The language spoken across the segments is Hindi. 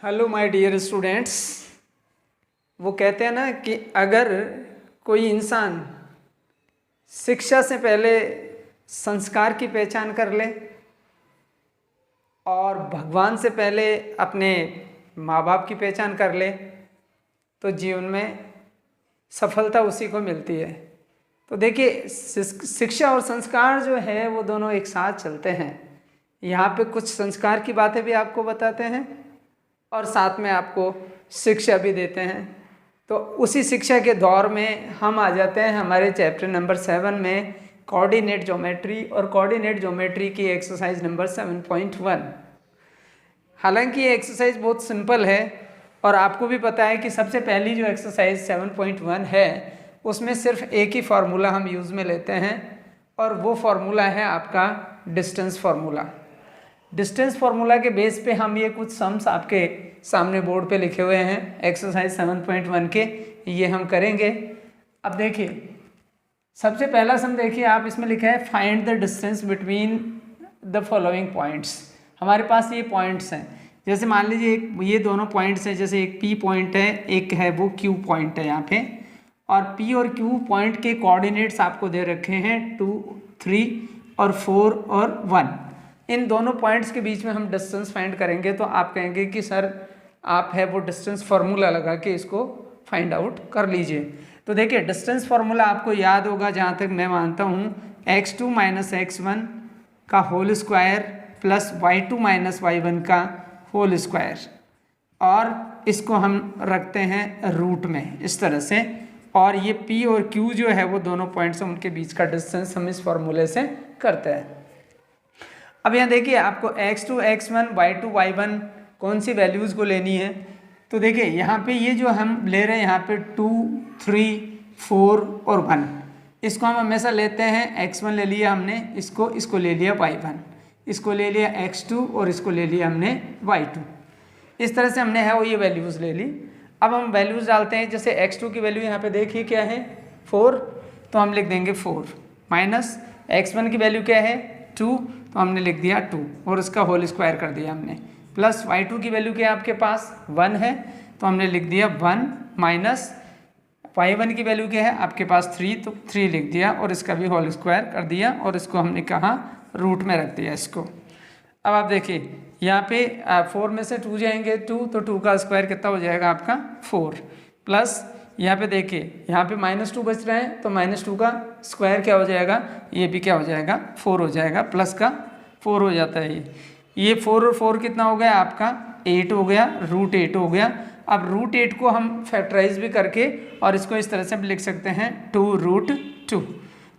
Hello my dear students. वो कहते हैं ना कि अगर कोई इंसान शिक्षा से पहले संस्कार की पहचान कर ले और भगवान से पहले अपने माँ बाप की पहचान कर ले तो जीवन में सफलता उसी को मिलती है। तो देखिए, शिक्षा और संस्कार जो है वो दोनों एक साथ चलते हैं। यहाँ पे कुछ संस्कार की बातें भी आपको बताते हैं और साथ में आपको शिक्षा भी देते हैं। तो उसी शिक्षा के दौर में हम आ जाते हैं हमारे चैप्टर नंबर 7 में कोऑर्डिनेट ज्योमेट्री और कोऑर्डिनेट ज्योमेट्री की एक्सरसाइज नंबर 7.1। हालांकि ये एक्सरसाइज बहुत सिंपल है और आपको भी पता है कि सबसे पहली जो एक्सरसाइज 7.1 है उसमें सिर्फ एक ही फार्मूला हम यूज़ में लेते हैं और वो फार्मूला है आपका डिस्टेंस फार्मूला। डिस्टेंस फार्मूला के बेस पे हम ये कुछ सम्स आपके सामने बोर्ड पे लिखे हुए हैं एक्सरसाइज 7.1 के, ये हम करेंगे। अब देखिए, सबसे पहला सम देखिए, आप इसमें लिखा है find the distance between the following points. हमारे पास ये पॉइंट्स हैं, जैसे मान लीजिए ये दोनों पॉइंट्स हैं, जैसे एक P पॉइंट है, एक है वो Q पॉइंट है यहाँ पे, और P और Q पॉइंट के कोऑर्डिनेट्स आपको दे रखे हैं 2, 3 और 4 और 1। इन दोनों पॉइंट्स के बीच में हम डिस्टेंस फाइंड करेंगे तो आप कहेंगे कि सर आप है वो डिस्टेंस फार्मूला लगा के इसको फाइंड आउट कर लीजिए। तो देखिए, डिस्टेंस फार्मूला आपको याद होगा, जहाँ तक मैं मानता हूँ, x2 माइनस x1 का whole square plus y2 minus y1 का होल स्क्वायर, और इसको हम रखते हैं रूट में इस तरह से, और ये P और Q जो है वो दोनों पॉइंट्स हैं, उनके बीच का डिस्टेंस हम इस फार्मूले से करते हैं। अब यहाँ देखिए, आपको x2 x1 y2 y1 कौन सी वैल्यूज़ को लेनी है। तो देखिए यहाँ पे ये जो हम ले रहे हैं यहाँ पे 2, 3, 4 और 1, इसको हम हमेशा लेते हैं x1 ले लिया हमने, इसको ले लिया y1, इसको ले लिया x2 और इसको ले लिया हमने y2। इस तरह से हमने है वो ये वैल्यूज़ ले ली। अब हम वैल्यूज़ डालते हैं, जैसे x2 की वैल्यू यहाँ पे देखिए क्या है 4, तो हम लिख देंगे 4, माइनस x1 की वैल्यू क्या है 2, तो हमने लिख दिया 2 और इसका होल स्क्वायर कर दिया हमने, प्लस y2 की वैल्यू क्या है आपके पास 1 है, तो हमने लिख दिया 1, माइनस y1 की वैल्यू क्या है आपके पास 3, तो 3 लिख दिया और इसका भी होल स्क्वायर कर दिया और इसको हमने कहाँ रूट में रख दिया इसको। अब आप देखिए यहाँ पे 4 में से 2 जाएंगे 2, तो 2 का स्क्वायर कितना हो जाएगा आपका 4, प्लस यहाँ पे देखिए यहाँ पे -2 बच रहे हैं, तो -2 का स्क्वायर क्या हो जाएगा, ये भी क्या हो जाएगा 4 हो जाएगा, प्लस का 4 हो जाता है ये 4 और 4 कितना हो गया आपका 8 हो गया, √8 हो गया। अब √8 को हम फैक्टराइज भी करके और इसको इस तरह से हम लिख सकते हैं 2√2।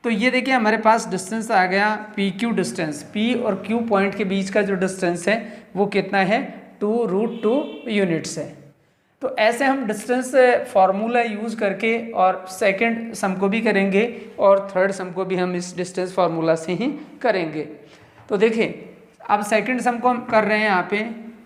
तो ये देखिए हमारे पास डिस्टेंस आ गया PQ डिस्टेंस, P और Q पॉइंट के बीच का जो डिस्टेंस है वो कितना है 2√2 यूनिट्स है। तो ऐसे हम डिस्टेंस फार्मूला यूज़ करके और सेकंड सम को भी करेंगे और थर्ड सम को भी हम इस डिस्टेंस फार्मूला से ही करेंगे। तो देखिए, अब सेकंड सम को हम कर रहे हैं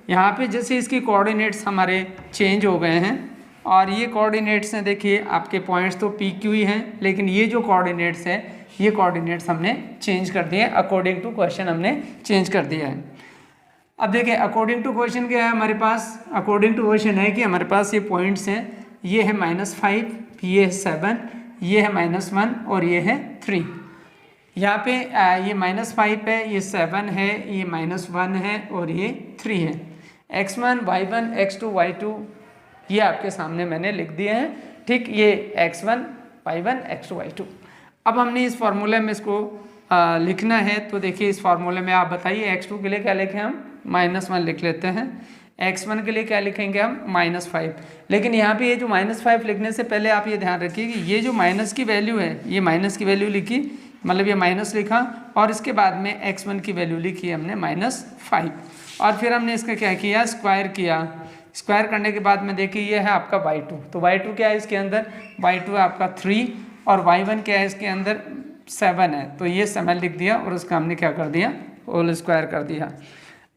यहाँ पे जैसे इसकी कोऑर्डिनेट्स हमारे चेंज हो गए हैं, और ये कोऑर्डिनेट्स हैं, देखिए आपके पॉइंट्स तो PQ ही हैं, लेकिन ये जो कोऑर्डिनेट्स हैं ये कोऑर्डिनेट्स हमने चेंज कर दिए, अकॉर्डिंग टू क्वेश्चन हमने चेंज कर दिया है। अब देखिए अकॉर्डिंग टू क्वेश्चन क्या है हमारे पास, अकॉर्डिंग टू क्वेश्चन है कि हमारे पास ये पॉइंट्स हैं, ये है -5, ये है 7, ये है -1 और ये है 3। यहाँ पे ये -5 है, ये 7 है, ये -1 है और ये 3 है। x1 y1 x2 y2 ये आपके सामने मैंने लिख दिए हैं, ठीक, ये x1 y1 x2 y2। अब हमने इस फार्मूले में इसको लिखना है, तो देखिए इस फार्मूले में आप बताइए x2 के लिए क्या लिखें हम -1 लिख लेते हैं, x1 के लिए क्या लिखेंगे हम -5। लेकिन यहाँ पे ये जो -5 लिखने से पहले आप ये ध्यान रखिए कि ये जो माइनस की वैल्यू है, ये माइनस की वैल्यू लिखी, मतलब ये माइनस लिखा और इसके बाद में x1 की वैल्यू लिखी हमने -5, और फिर हमने इसका क्या किया स्क्वायर किया। स्क्वायर करने के बाद में देखिए ये है आपका y2, तो y2 क्या है इसके अंदर, y2 है आपका 3 और y1 क्या है इसके अंदर 7 है, तो ये 7 लिख दिया और उसका हमने क्या कर दिया होल स्क्वायर कर दिया।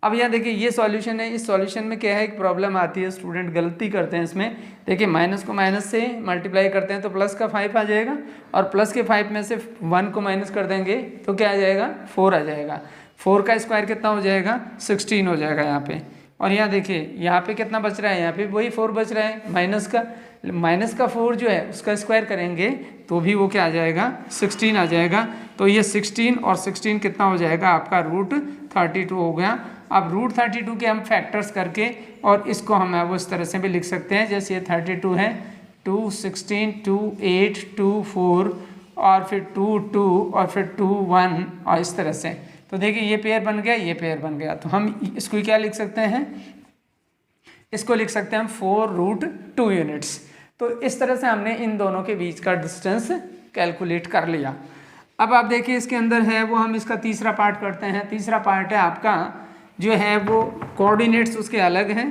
अब यहाँ देखिए ये सॉल्यूशन है, इस सॉल्यूशन में क्या है एक प्रॉब्लम आती है, स्टूडेंट गलती करते हैं इसमें। देखिए माइनस को माइनस से मल्टीप्लाई करते हैं तो प्लस का 5 आ जाएगा, और प्लस के 5 में से 1 को माइनस कर देंगे तो क्या आ जाएगा 4 आ जाएगा। 4 का स्क्वायर कितना हो जाएगा 16 हो जाएगा यहाँ पे, और यहाँ देखिए यहाँ पे कितना बच रहा है, यहाँ पे वही 4 बच रहा है, माइनस का 4 जो है उसका स्क्वायर करेंगे तो भी वो क्या आ जाएगा, 16 आ जाएगा। तो ये 16 और 16 कितना हो जाएगा आपका √32 हो गया। अब √32 के हम फैक्टर्स करके और इसको हम वो इस तरह से भी लिख सकते हैं, जैसे ये 32 है, 2 16 2 8 2 4 और फिर 2 2 और फिर 2 1 और इस तरह से। तो देखिए ये पेयर बन गया, ये पेयर बन गया। तो हम इसको क्या लिख सकते हैं, इसको लिख सकते हैं हम 4√2 यूनिट्स। तो इस तरह से हमने इन दोनों के बीच का डिस्टेंस कैलकुलेट कर लिया। अब आप देखिए इसके अंदर है वो, हम इसका तीसरा पार्ट करते हैं। तीसरा पार्ट है आपका जो है वो कोऑर्डिनेट्स उसके अलग हैं,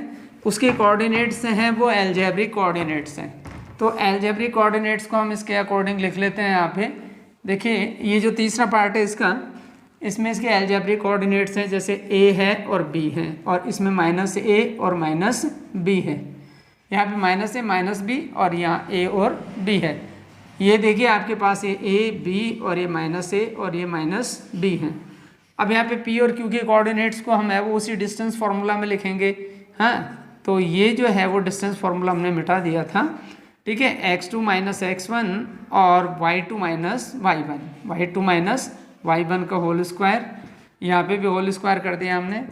उसके कोऑर्डिनेट्स हैं वो अलजेब्रिक कोऑर्डिनेट्स हैं। तो अलजेब्रिक कोऑर्डिनेट्स को हम इसके अकॉर्डिंग लिख लेते हैं। यहाँ पे देखिए ये जो तीसरा पार्ट है इसका, इसमें इसके अलजेब्रिक कोऑर्डिनेट्स हैं, जैसे a है और b है, और इसमें -a और -b है। यहाँ पे -a -b और यहाँ a और b है। ये देखिए आपके पास ये a b और ये -a और ये -b है। अब यहाँ पे p और q के कोऑर्डिनेट्स को हम है वो उसी डिस्टेंस फार्मूला में लिखेंगे। हाँ, तो ये जो है वो डिस्टेंस फार्मूला हमने मिटा दिया था, ठीक है, x2 - x1 और y2 - y1 का होल स्क्वायर, यहाँ पे भी होल स्क्वायर कर दिया हमने।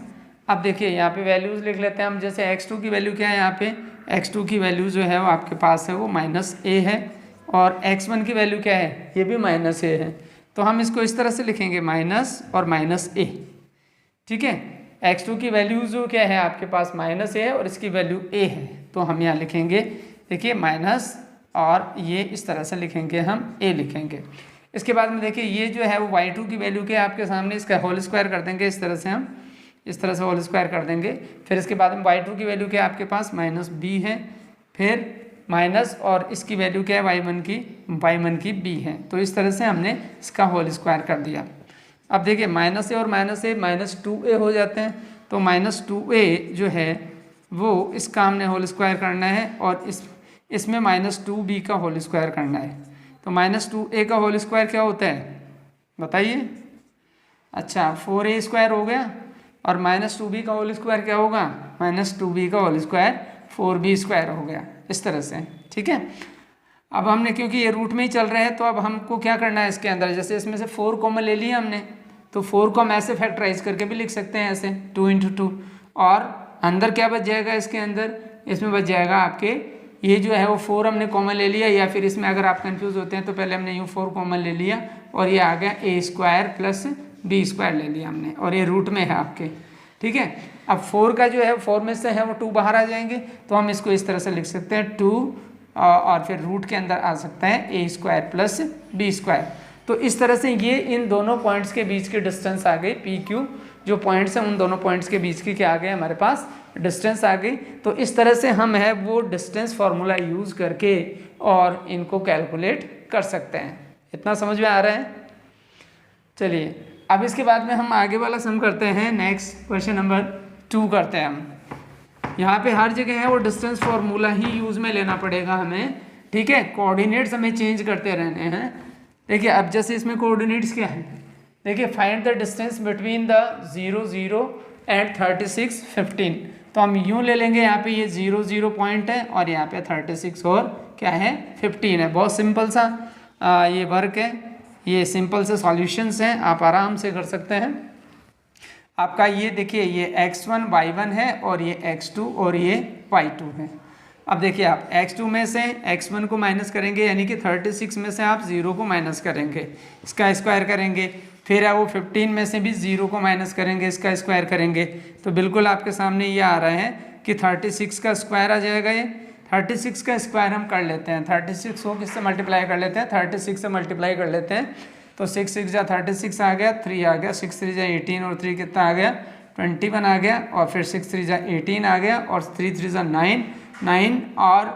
अब देखिए यहाँ पे वैल्यूज़ लिख लेते हैं हम, जैसे x2 की वैल्यू क्या है, यहाँ पे x2 की वैल्यू जो है वो आपके पास है वो -a है, और x1 की वैल्यू क्या है, ये भी -a है। तो हम इसको इस तरह से लिखेंगे माइनस और -a, ठीक है। x2 की वैल्यू जो क्या है आपके पास -a है और इसकी वैल्यू a है, तो हम यहाँ लिखेंगे देखिए माइनस, और ये इस तरह से लिखेंगे हम a लिखेंगे। इसके बाद में देखिए ये जो है वो y2 की वैल्यू क्या है आपके सामने, इसका होल स्क्वायर कर देंगे इस तरह से, हम इस तरह से होल स्क्वायर कर देंगे। फिर इसके बाद में y2 की वैल्यू क्या है आपके पास -b है, फिर माइनस और इसकी वैल्यू क्या है y1 की b है। तो इस तरह से हमने इसका होल स्क्वायर कर दिया। अब देखिए -a और -a -2a हो जाते हैं, तो -2a जो है वो इसका हमने होल स्क्वायर करना है, और इसमें -2b का होल स्क्वायर करना है। तो -2a का होल स्क्वायर क्या होता है बताइए, अच्छा 4a² हो गया, और -2b का होल स्क्वायर क्या होगा, -2b का होल स्क्वायर 4b² हो गया, इस तरह से, ठीक है। अब हमने क्योंकि ये रूट में ही चल रहे हैं, तो अब हमको क्या करना है इसके अंदर, जैसे इसमें से 4 कॉमन ले लिया हमने, तो 4 को हम ऐसे फैक्टराइज करके भी लिख सकते हैं, ऐसे 2 × 2, और अंदर क्या बच जाएगा इसके अंदर, इसमें बच जाएगा आपके ये जो है वो 4 हमने कॉमन ले लिया, या फिर इसमें अगर आप कंफ्यूज होते हैं तो पहले हमने यूँ 4 कॉमन ले लिया, और ये आ गया a² + b² ले लिया हमने, और ये रूट में है आपके, ठीक है। अब 4 का जो है 4 में से है वो 2 बाहर आ जाएंगे, तो हम इसको इस तरह से लिख सकते हैं 2, और फिर रूट के अंदर आ सकता है a² + b²। तो इस तरह से ये इन दोनों पॉइंट्स के बीच की डिस्टेंस आ गई, PQ जो पॉइंट्स हैं उन दोनों पॉइंट्स के बीच की क्या आ गए हमारे पास डिस्टेंस आ गई। तो इस तरह से हम है वो डिस्टेंस फार्मूला यूज़ करके और इनको कैलकुलेट कर सकते हैं। इतना समझ में आ रहा है? चलिए अब इसके बाद में हम आगे वाला सम करते हैं। नेक्स्ट क्वेश्चन नंबर 2 करते हैं हम। यहाँ पे हर जगह है वो डिस्टेंस फार्मूला ही यूज़ में लेना पड़ेगा हमें, ठीक है। कोऑर्डिनेट्स हमें चेंज करते रहने हैं। देखिए अब जैसे इसमें कोऑर्डिनेट्स क्या है, देखिए find the distance between the 0 0 and 36 15। तो हम यूँ ले लेंगे, यहाँ पे ये 0 0 पॉइंट है और यहाँ पे 36 और क्या है 15 है। बहुत सिंपल सा ये वर्क है, ये सिंपल से सॉल्यूशंस हैं, आप आराम से कर सकते हैं। आपका ये देखिए ये x1 y1 है और ये x2 और ये y2 है। अब देखिए आप x2 में से x1 को माइनस करेंगे, यानी कि 36 में से आप 0 को माइनस करेंगे, इसका स्क्वायर करेंगे। फिर वो 15 में से भी 0 को माइनस करेंगे, इसका स्क्वायर करेंगे। तो बिल्कुल आपके सामने ये आ रहा है कि 36 का स्क्वायर आ जाएगा। ये 36 का स्क्वायर हम कर लेते हैं, 36 को किससे मल्टीप्लाई कर लेते हैं, 36 से मल्टीप्लाई कर लेते हैं। तो 6 6 जा 36 आ गया, 3 आ गया, 6 3 जा 18 और 3 कितना आ गया 21 आ गया, और फिर 6 3 जा 18 आ गया, और 3 3 जा 9 और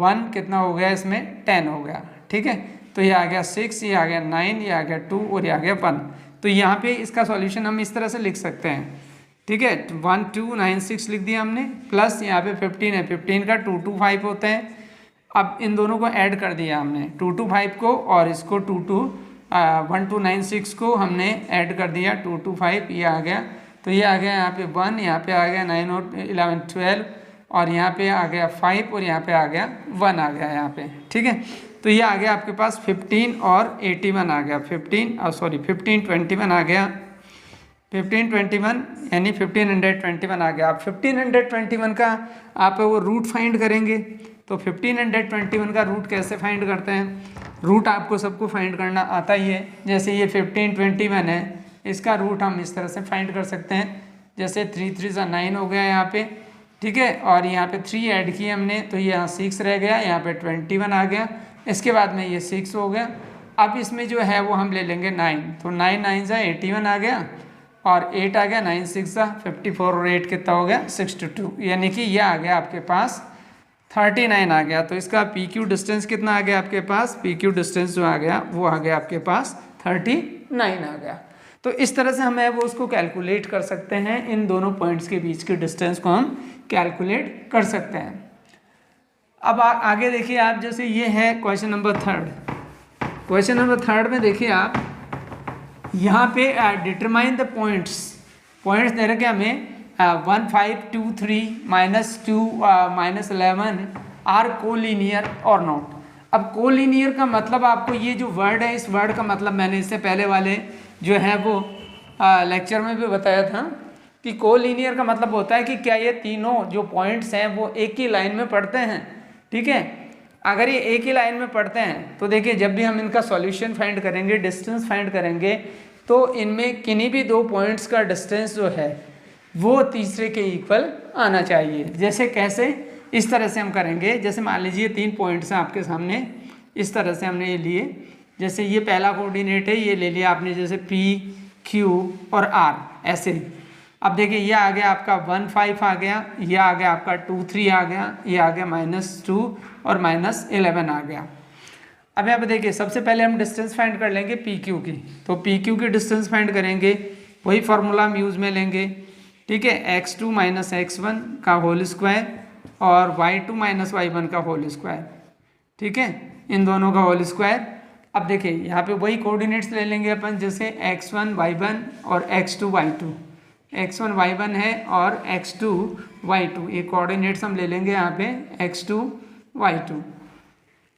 1 कितना हो गया इसमें 10 हो गया, ठीक है। तो ये आ गया 6, ये आ गया 9, ये आ गया 2 और ये आ गया 1। तो यहाँ पे इसका सॉल्यूशन हम इस तरह से लिख सकते हैं, ठीक है। 1 2 9 6 लिख दिया हमने, प्लस यहाँ पे 15 है, 15 का 2 2 5 होते हैं। अब इन दोनों को ऐड कर दिया हमने, 2 2 5 को, और इसको 1 2 9 6 को हमने ऐड कर दिया 2 2 5, ये आ गया तो ये आ गया यहाँ पे 1, यहाँ पे आ गया 9 और 11 12, और यहाँ पे आ गया 5, और यहाँ पे आ गया 1 आ गया यहाँ पे, ठीक है। तो ये आ गया आपके पास 15 और 81 आ गया, 1521 आ गया, 1521 यानी 1521 आ गया। आप 1521 का आप वो रूट फाइंड करेंगे, तो 1521 का रूट कैसे फाइंड करते हैं? रूट आपको सबको फाइंड करना आता ही है। जैसे ये 1521 है, इसका रूट हम इस तरह से फाइंड कर सकते हैं, जैसे 3 3 9 हो गया यहाँ पे, ठीक है, और यहाँ पे 3 ऐड किए हमने तो ये यहाँ 6 रह गया, यहाँ पे 21 आ गया, इसके बाद में ये 6 हो गया। अब इसमें जो है वो हम ले लेंगे 9, तो 9 9 से 81 आ गया, और 8 आ गया, 9 6 54, और 8 कितना हो गया 62, यानी कि ये आ गया आपके पास 39 आ गया। तो इसका पी क्यू डिस्टेंस कितना आ गया आपके पास? पी क्यू डिस्टेंस जो आ गया वो आ गया आपके पास 39 आ गया। तो इस तरह से हम है वो उसको कैलकुलेट कर सकते हैं, इन दोनों पॉइंट्स के बीच के डिस्टेंस को हम कैलकुलेट कर सकते हैं। अब आगे देखिए आप, जैसे ये है क्वेश्चन नंबर 3। क्वेश्चन नंबर 3 में देखिए आप यहाँ पे डिटरमाइन द पॉइंट्स दे रखे हमें 1 5 2 3 -2 -11 आर कोलिनियर और नॉट। अब कोलिनियर का मतलब आपको ये जो वर्ड है, इस वर्ड का मतलब मैंने इससे पहले वाले जो है वो लेक्चर में भी बताया था कि कोलिनियर का मतलब होता है कि क्या ये तीनों जो पॉइंट्स हैं वो एक ही लाइन में पड़ते हैं, ठीक है। अगर ये एक ही लाइन में पढ़ते हैं तो देखिए जब भी हम इनका सॉल्यूशन फाइंड करेंगे, डिस्टेंस फाइंड करेंगे, तो इनमें किन्हीं भी दो पॉइंट्स का डिस्टेंस जो है वो तीसरे के इक्वल आना चाहिए। जैसे कैसे? इस तरह से हम करेंगे, जैसे मान लीजिए 3 पॉइंट्स हैं आपके सामने, इस तरह से हमने ये लिए। जैसे ये पहला कोऑर्डिनेट है, ये ले लिया आपने, जैसे P, Q और R ऐसे। अब देखिए ये आ गया आपका 1 5 आ गया, ये आ गया आपका 2 3 आ गया, ये आ गया -2 और -11 आ गया। अब यहाँ पे देखिए सबसे पहले हम डिस्टेंस फाइंड कर लेंगे PQ की। तो PQ की डिस्टेंस फाइंड करेंगे, वही फार्मूला हम यूज़ में लेंगे, ठीक है, x2 - x1 का होल स्क्वायर और y2 - y1 का होल स्क्वायर, ठीक है, इन दोनों का होल स्क्वायर। अब देखिए यहाँ पे वही कोऑर्डिनेट्स ले लेंगे अपन, जैसे x1 y1 और x2 y2, x1 y1 है और x2 y2, ये कोऑर्डिनेट्स हम ले लेंगे यहाँ पे x2 y2।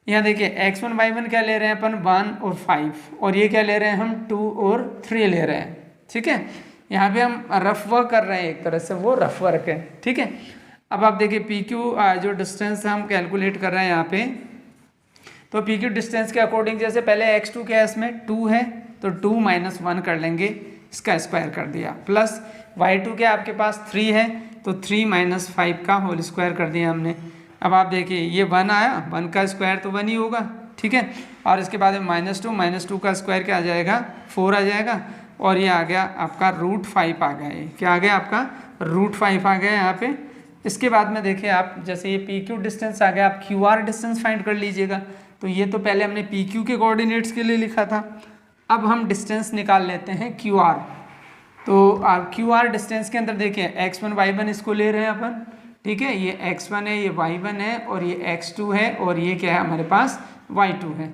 यहाँ देखिए x1 y1 क्या ले रहे हैं अपन 1 और 5, और ये क्या ले रहे हैं हम 2 और 3 ले रहे हैं, ठीक है। यहाँ पे हम रफ वर्क कर रहे हैं, एक तरह से वो रफ वर्क है, ठीक है। अब आप देखिए PQ जो डिस्टेंस हम कैलकुलेट कर रहे हैं यहाँ पे, तो PQ डिस्टेंस के अकॉर्डिंग जैसे पहले x2 के इसमें 2 है तो 2 - 1 कर लेंगे, इसका स्क्वायर कर दिया, प्लस y2 के आपके पास 3 है तो 3 - 5 का होल स्क्वायर कर दिया हमने। अब आप देखिए ये 1 आया, 1 का स्क्वायर तो 1 ही होगा, ठीक है, और इसके बाद में -2 का स्क्वायर क्या आ जाएगा 4 आ जाएगा, और ये आ गया आपका √5 आ गया, ये क्या आ गया आपका √5 आ गया यहाँ पे। इसके बाद में देखिए आप, जैसे ये PQ डिस्टेंस आ गया, आप QR डिस्टेंस फाइंड कर लीजिएगा। तो ये तो पहले हमने PQ के कोऑर्डिनेट्स के लिए लिखा था, अब हम डिस्टेंस निकाल लेते हैं QR। तो QR डिस्टेंस के अंदर देखिए x1 y1 इसको ले रहे हैं अपन, ठीक है, ये x1 है, ये y1 है, और ये x2 है, और ये क्या है हमारे पास y2 है।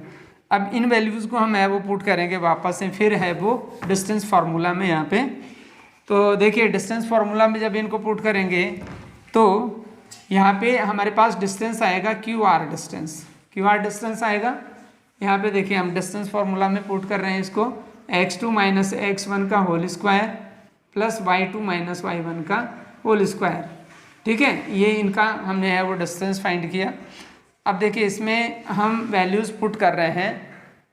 अब इन वैल्यूज़ को हम है वो पुट करेंगे वापस से, फिर है वो डिस्टेंस फार्मूला में यहाँ पे। तो देखिए डिस्टेंस फार्मूला में जब इनको पुट करेंगे तो यहाँ पे हमारे पास डिस्टेंस आएगा QR डिस्टेंस आएगा। यहाँ पे देखिए हम डिस्टेंस फार्मूला में पुट कर रहे हैं इसको, x2 - x1 का whole square plus y2 - y1 का होल स्क्वायर, ठीक है, ये इनका हमने है वो डिस्टेंस फाइंड किया। अब देखिए इसमें हम वैल्यूज़ पुट कर रहे हैं,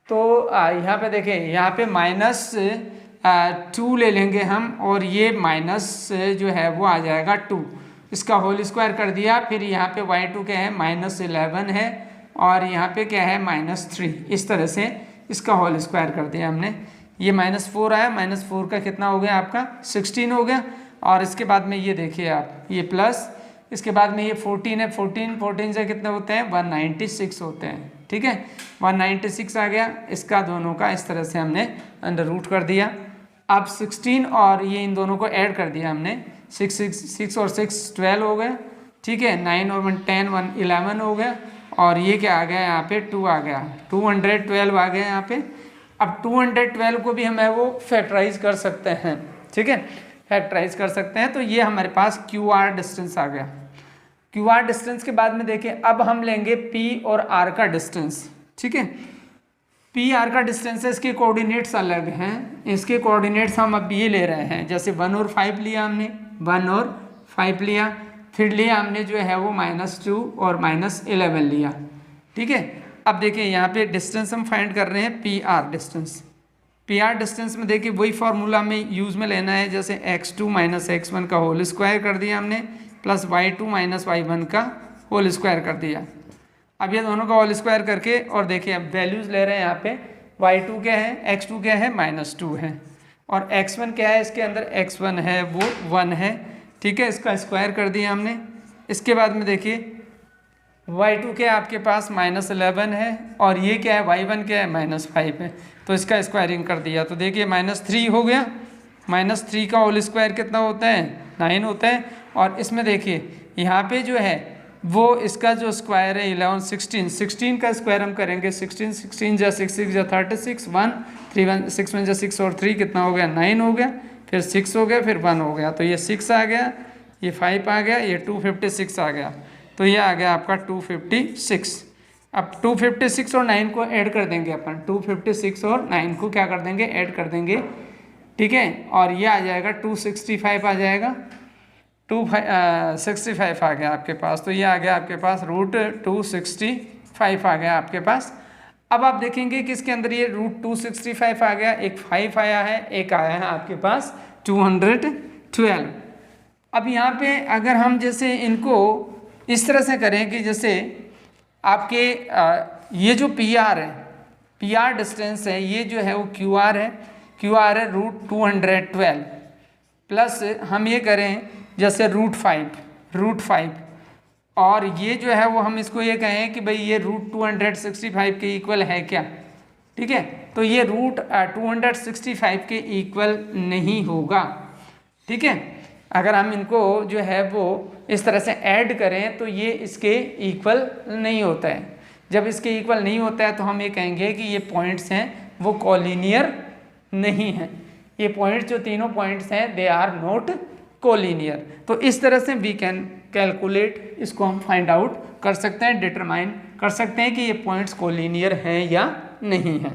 तो यहाँ पे देखिए यहाँ पे -2 ले लेंगे हम, और ये माइनस जो है वो आ जाएगा 2, इसका होल स्क्वायर कर दिया। फिर यहाँ पे y2 क्या है -11 है, और यहाँ पे क्या है -3, इस तरह से इसका होल स्क्वायर कर दिया हमने। ये -4 आया, -4 का कितना हो गया आपका 16 हो गया, और इसके बाद में ये देखिए आप ये प्लस, इसके बाद में ये 14 है, 14 से कितने होते हैं 196 होते हैं, ठीक है, 196 आ गया, इसका दोनों का इस तरह से हमने अंडर रूट कर दिया। अब 16 और ये इन दोनों को ऐड कर दिया हमने, 6 और 6 12 हो गया, ठीक है, 9 और 1 10 1 11 हो गया, और ये क्या आ गया यहाँ पे 2 आ गया, 212 आ गया यहाँ पे। अब 212 को भी हम है वो फैक्टराइज कर सकते हैं, ठीक है, फैक्टराइज कर सकते हैं। तो ये हमारे पास क्यू आर डिस्टेंस आ गया। क्यू आर डिस्टेंस के बाद में देखिए अब हम लेंगे पी और आर का डिस्टेंस। ठीक है, पी आर का डिस्टेंस है, इसके कोऑर्डिनेट्स अलग हैं, इसके कोऑर्डिनेट्स हम अब ये ले रहे हैं, जैसे 1 और 5 लिया हमने, 1 और 5 लिया, फिर लिया हमने जो है वो -2 और -11 लिया। ठीक है, अब देखिए यहाँ पे डिस्टेंस हम फाइंड कर रहे हैं P R distance. P R distance में देखिए वही फार्मूला में यूज़ में लेना है, जैसे x2 - x1 का होल स्क्वायर कर दिया हमने, प्लस y2 - y1 का होल स्क्वायर कर दिया। अब ये दोनों का होल स्क्वायर करके और देखिए अब वैल्यूज़ ले रहे हैं यहाँ पे, y2 क्या है, x2 क्या है, -2 है, और x1 क्या है, इसके अंदर x1 है वो 1 है। ठीक है, इसका स्क्वायर कर दिया हमने। इसके बाद में देखिए y2 क्या है आपके पास -11 है, और ये क्या है y1 क्या है -5 है, तो इसका स्क्वायरिंग कर दिया। तो देखिए -3 हो गया, -3 का होल स्क्वायर कितना होता है, 9 होता है। और इसमें देखिए यहाँ पे जो है वो इसका जो स्क्वायर है 11 16 का स्क्वायर हम करेंगे, 16 जा 6 6 जा 36, 1 3 1 6 1 जा 6 और 3 कितना हो गया, 9 हो गया, फिर 6 हो गया, फिर 1 हो गया, तो ये 6 आ गया, ये 5 आ गया, ये 256 आ गया, तो ये आ गया आपका 256। अब 256 और 9 को ऐड कर देंगे अपन, 256 और 9 को क्या कर देंगे, ऐड कर देंगे। ठीक है, और ये आ जाएगा 265 आ जाएगा, 265 आ गया आपके पास, तो ये आ गया आपके पास √265 आ गया आपके पास। अब आप देखेंगे कि इसके अंदर ये √265 आ गया, एक 5 आया है, एक आया है आपके पास 212। अब यहाँ पे अगर हम जैसे इनको इस तरह से करें कि जैसे आपके ये जो पी आर है, पी आर डिस्टेंस है, ये जो है वो क्यू आर है, क्यू आर है √212 प्लस हम ये करें जैसे √5 और ये जो है वो हम इसको ये कहें कि भाई ये √265 के इक्वल है क्या। ठीक है, तो ये √265 के इक्वल नहीं होगा। ठीक है, अगर हम इनको जो है वो इस तरह से ऐड करें तो ये इसके इक्वल नहीं होता है। जब इसके इक्वल नहीं होता है तो हम ये कहेंगे कि ये पॉइंट्स हैं वो कोलिनियर नहीं हैं, ये पॉइंट्स जो तीनों पॉइंट्स हैं दे आर नॉट कोलिनियर। तो इस तरह से वी कैन कैलकुलेट, इसको हम फाइंड आउट कर सकते हैं, डिटरमाइन कर सकते हैं कि ये पॉइंट्स कोलिनियर हैं या नहीं हैं।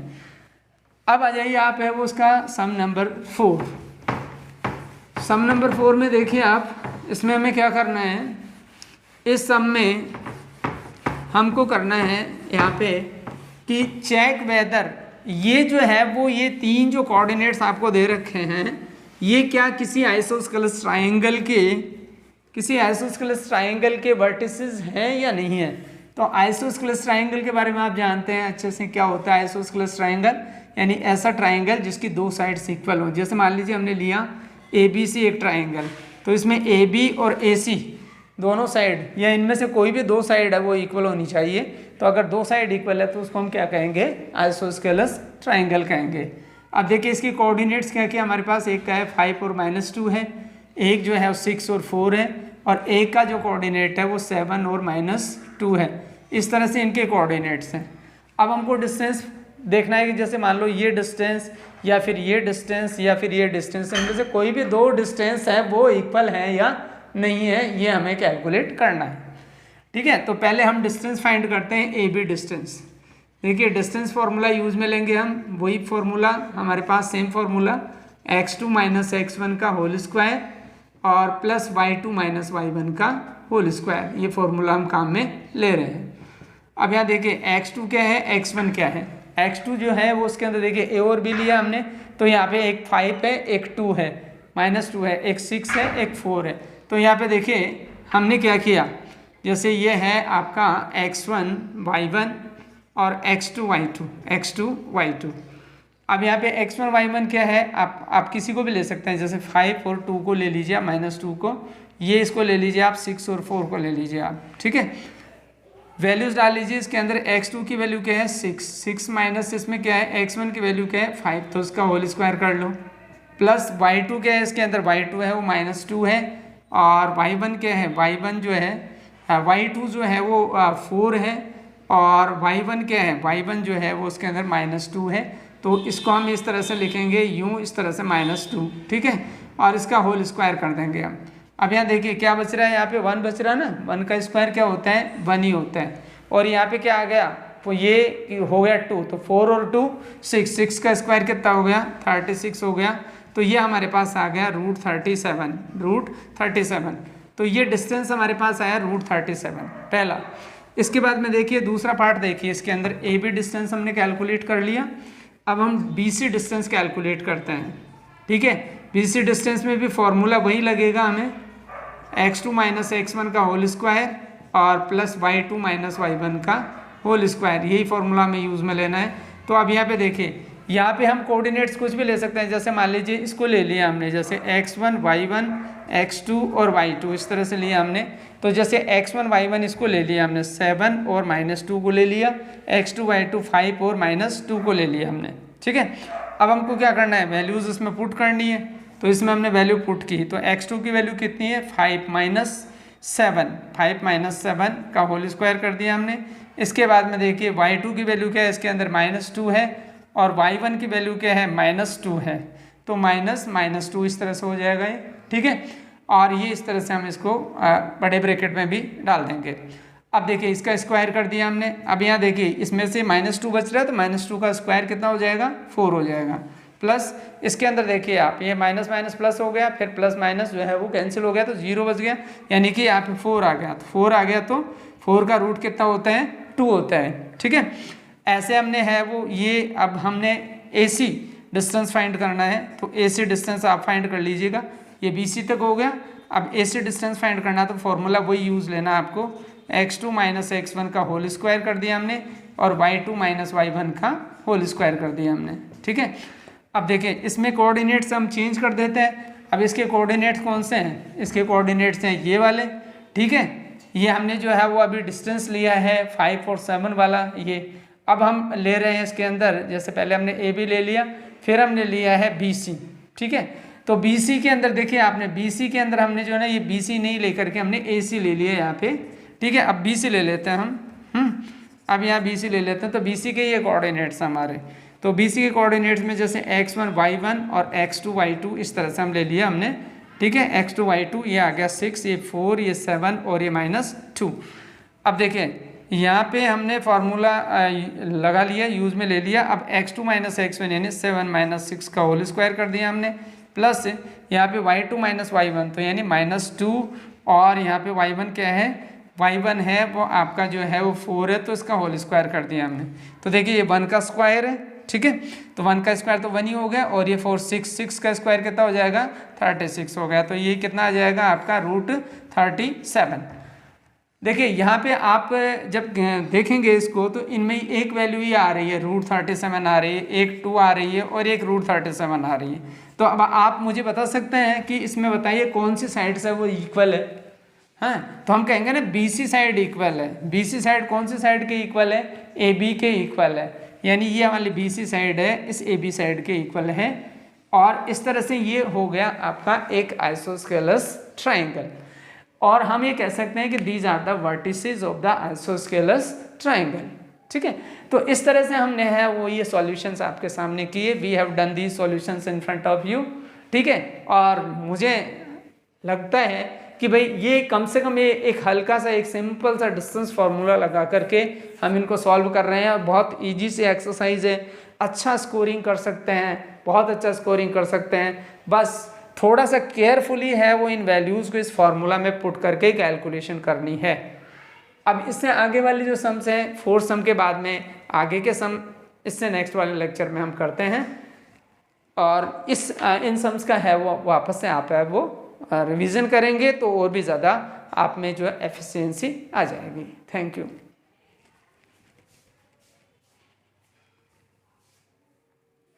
अब आ जाइए आप है वो उसका सम नंबर 4। सम नंबर 4 में देखिए आप, इसमें हमें क्या करना है, इस सम में हमको करना है यहाँ पे कि चेक वेदर ये जो है वो ये तीन जो कोऑर्डिनेट्स आपको दे रखे हैं ये क्या किसी आइसोस्केलस ट्राइंगल के वर्टिसेस हैं या नहीं है। तो आइसोस्केलस ट्राइंगल के बारे में आप जानते हैं अच्छे से, क्या होता है आइसोस्केलस ट्राइंगल, यानी ऐसा ट्राइंगल जिसकी दो साइड्स इक्वल हो। जैसे मान लीजिए हमने लिया ABC एक ट्राइंगल, तो इसमें AB और AC दोनों साइड या इनमें से कोई भी दो साइड है वो इक्वल होनी चाहिए। तो अगर दो साइड इक्वल है तो उसको हम क्या कहेंगे, आइसोस्केलस ट्राइंगल कहेंगे। अब देखिए इसकी कोऑर्डिनेट्स क्या क्या हमारे पास, एक का है 5 और -2 है, एक जो है 6 और 4 है, और एक का जो कोऑर्डिनेट है वो 7 और -2 है। इस तरह से इनके कोऑर्डिनेट्स हैं। अब हमको डिस्टेंस देखना है कि जैसे मान लो ये डिस्टेंस या फिर ये डिस्टेंस या फिर ये डिस्टेंस, इनमें से कोई भी दो डिस्टेंस है वो इक्वल है या नहीं है, ये हमें कैलकुलेट करना है। ठीक है, तो पहले हम डिस्टेंस फाइंड करते हैं, AB डिस्टेंस। देखिए डिस्टेंस फार्मूला यूज में लेंगे हम, वही फार्मूला हमारे पास सेम फार्मूला, x2 - x1 का होल स्क्वायर और प्लस y2 - y1 का होल स्क्वायर, ये फार्मूला हम काम में ले रहे हैं। अब यहाँ देखिए x2 क्या है, x1 क्या है। x2 जो है वो उसके अंदर देखिए a और b लिया हमने, तो यहाँ पे एक 5 है, एक 2 है, -2 है, एक 6 है, एक 4 है। तो यहाँ पे देखिए हमने क्या किया, जैसे ये है आपका x1 y1 और x2 y2। अब यहाँ पे x1 y1 क्या है, आप किसी को भी ले सकते हैं, जैसे 5 और 2 को ले लीजिए आप, -2 को, ये इसको ले लीजिए आप, 6 और 4 को ले लीजिए आप। ठीक है, वैल्यूज डाल लीजिए इसके अंदर। x2 की वैल्यू क्या है 6 माइनस इसमें क्या है x1 की वैल्यू क्या है 5, तो उसका होल स्क्वायर कर लो। प्लस y2 क्या है इसके अंदर, y2 है वो -2 है, और y1 क्या है, y1 जो है y2 जो है वो 4 है, और y1 क्या है, y1 जो है वो उसके अंदर -2 है। तो इसको हम इस तरह से लिखेंगे यूँ, इस तरह से -2। ठीक है, और इसका होल स्क्वायर कर देंगे हम। अब यहाँ देखिए क्या बच रहा है, यहाँ पे 1 बच रहा है ना, 1 का स्क्वायर क्या होता है, 1 ही होता है। और यहाँ पे क्या आ गया, तो ये हो गया 2, तो 4 और 2 6, 6 का स्क्वायर कितना हो गया, 36 हो गया। तो ये हमारे पास आ गया रूट 37। तो ये डिस्टेंस हमारे पास आया रूट 37 पहला। इसके बाद में देखिए दूसरा पार्ट देखिए, इसके अंदर ए बी डिस्टेंस हमने कैलकुलेट कर लिया। अब हम बी सी डिस्टेंस कैलकुलेट करते हैं। ठीक है, बी सी डिस्टेंस में भी फॉर्मूला वही लगेगा हमें, x2 माइनस x1 का होल स्क्वायर और प्लस y2 माइनस y1 का होल स्क्वायर, यही फॉर्मूला हमें यूज़ में लेना है। तो अब यहाँ पे देखिए, यहाँ पे हम कोऑर्डिनेट्स कुछ भी ले सकते हैं, जैसे मान लीजिए इसको ले लिया हमने, जैसे x1 y1 x2 और y2 इस तरह से लिया हमने। तो जैसे x1 y1 इसको ले लिया हमने 7 और -2 को ले लिया, x2 y2 5 और -2 को ले लिया हमने। ठीक है, अब हमको क्या करना है, वैल्यूज़ इसमें पुट करनी है। तो इसमें हमने वैल्यू पुट की, तो x2 की वैल्यू कितनी है, 5 माइनस 7 का होल स्क्वायर कर दिया हमने। इसके बाद में देखिए y2 की वैल्यू क्या है, इसके अंदर -2 है और y1 की वैल्यू क्या है, -2 है। तो -2 इस तरह से हो जाएगा ये। ठीक है, और ये इस तरह से हम इसको बड़े ब्रैकेट में भी डाल देंगे। अब देखिए इसका स्क्वायर कर दिया हमने। अब यहाँ देखिए इसमें से -2 बच रहा है, तो -2 का स्क्वायर कितना हो जाएगा, 4 हो जाएगा। प्लस इसके अंदर देखिए आप, ये माइनस माइनस प्लस हो गया, फिर प्लस माइनस जो है वो कैंसिल हो गया, तो 0 बच गया, यानी कि यहाँ पे 4 आ गया। तो 4 आ गया तो 4 का रूट कितना होता है, 2 होता है। ठीक है, ऐसे हमने है वो ये। अब हमने AC डिस्टेंस फाइंड करना है, तो AC डिस्टेंस आप फाइंड कर लीजिएगा। ये BC तक हो गया। अब AC डिस्टेंस फाइंड करना, तो फॉर्मूला वही यूज़ लेना आपको, x2 माइनस x1 का होल स्क्वायर कर दिया हमने और y2 माइनस y1 का होल स्क्वायर कर दिया हमने। ठीक है, अब देखिए इसमें कोऑर्डिनेट्स हम चेंज कर देते हैं। अब इसके कोऑर्डिनेट्स कौन से हैं, इसके कोऑर्डिनेट्स हैं ये वाले। ठीक है, ये हमने जो है वो अभी डिस्टेंस लिया है 5 और 7 वाला ये। अब हम ले रहे हैं इसके अंदर, जैसे पहले हमने AB ले लिया, फिर हमने लिया है BC। ठीक है, तो BC के अंदर देखिए आपने, BC के अंदर हमने जो है ना ये BC नहीं लेकर के हमने AC ले लिया यहाँ पे। ठीक है, अब BC ले लेते हैं हम। अब यहाँ BC ले लेते हैं, तो BC के ये कोऑर्डिनेट्स हमारे, तो BC के कोऑर्डिनेट्स में जैसे x1 y1 और x2 y2 इस तरह से हम ले लिया हमने। ठीक है, x2 y2 ये आ गया 6, ये 4, ये 7 और ये -2। अब देखिए यहाँ पे हमने फार्मूला लगा लिया, यूज़ में ले लिया। अब x2 माइनस x1 यानी 7 माइनस 6 का होल स्क्वायर कर दिया हमने, प्लस यहाँ पे y2 माइनस y1 तो यानी -2, और यहाँ पे y1 क्या है, y1 है वो आपका जो है वो 4 है, तो इसका होल स्क्वायर कर दिया हमने। तो देखिए ये 1 का स्क्वायर है। ठीक है, तो 1 का स्क्वायर तो 1 ही हो गया, और ये 4 6 का स्क्वायर कितना हो जाएगा, 36 हो गया। तो ये कितना आ जाएगा आपका रूट 37। देखिए यहाँ पे आप जब देखेंगे इसको, तो इनमें एक वैल्यू ही आ रही है, रूट 37 आ रही है, एक 2 आ रही है और एक रूट 37 आ रही है। तो अब आप मुझे बता सकते हैं कि इसमें बताइए कौन सी साइड से वो इक्वल है। हाँ, तो हम कहेंगे ना BC साइड इक्वल है। BC साइड कौन सी साइड के इक्वल है, AB के इक्वल है, यानी ये हमारी BC साइड है इस AB साइड के इक्वल है। और इस तरह से ये हो गया आपका एक आइसोस्केलस ट्राइंगल। और हम ये कह सकते हैं कि these are the vertices of the isosceles triangle. ठीक है, तो इस तरह से हमने है वो ये सॉल्यूशंस आपके सामने किए। We have done these solutions in front of you. ठीक है, और मुझे लगता है कि भाई ये कम से कम ये एक हल्का सा एक सिंपल सा डिस्टेंस फार्मूला लगा करके हम इनको सॉल्व कर रहे हैं, और बहुत ईजी से एक्सरसाइज है। अच्छा स्कोरिंग कर सकते हैं, बहुत अच्छा स्कोरिंग कर सकते हैं। बस थोड़ा सा केयरफुली है वो इन वैल्यूज़ को इस फार्मूला में पुट करके कैलकुलेशन करनी है। अब इससे आगे वाली जो सम्स हैं, 4 सम के बाद में आगे के सम इससे नेक्स्ट वाले लेक्चर में हम करते हैं, और इन सम्स का है वो वापस से आप है वो रिवीजन करेंगे, तो और भी ज़्यादा आप में जो है एफिशिएंसी आ जाएगी। Thank you.